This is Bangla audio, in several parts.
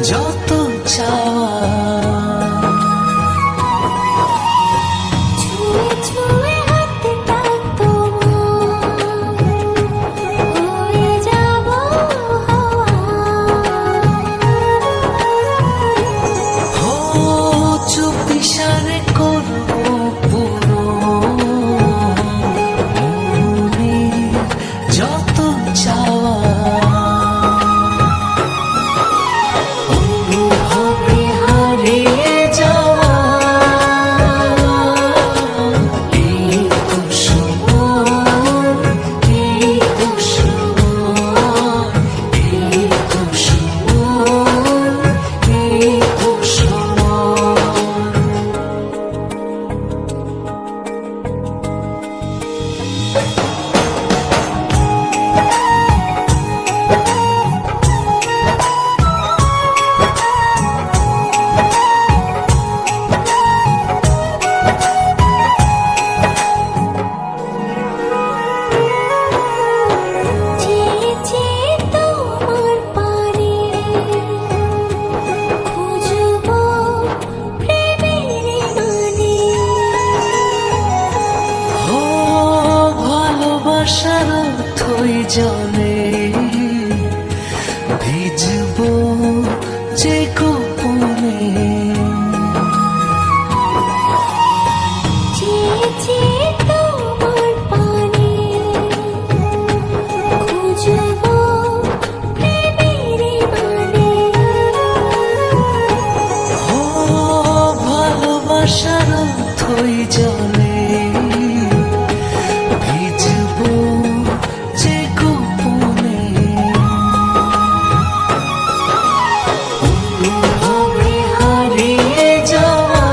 যত চাওয়া ছুঁয়ে ছুঁয়ে হাতটা তোমার হয়ে যাব হাওয়া ও চুপি সারে করবো পুরো মনের যত চাওয়া অনুভবে হারিয়ে যাওয়া এই তো সময়, এই তো সময়, এই তো সময়, এই তো সময়। চেয়ে চেয়ে তোমার পানে খুঁজবো প্রেমের মানে ও ভালোবাসার অর্থই জানে ভিজবো যে গোপনে চেয়ে চেয়ে তোমার পানে খুঁজবো প্রেমের মানে ও ভালোবাসার অর্থই জানে ভিজবো যে গোপনে অনুভবে হারিয়ে যাওয়া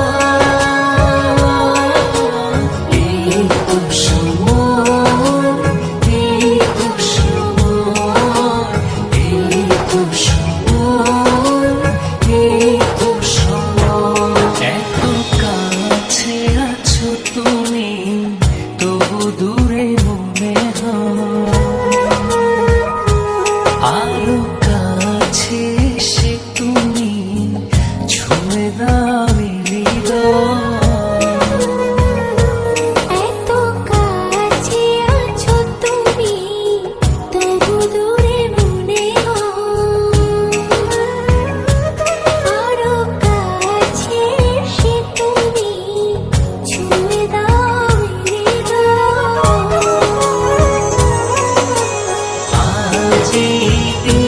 এই তো সময়, এই তো সময়, এই তো সময়, এই তো সময়। এত কাছে আছো তুমি তবু দূরে মনে হয় আরো কাছে এসে তুমি ছুঁয়ে দাও হৃদয় এত কাছে আছো তুমি তবু দূরে মনে হয় আরো কাছে এসে তুমি ছুঁয়ে দাও হৃদয় আজ এই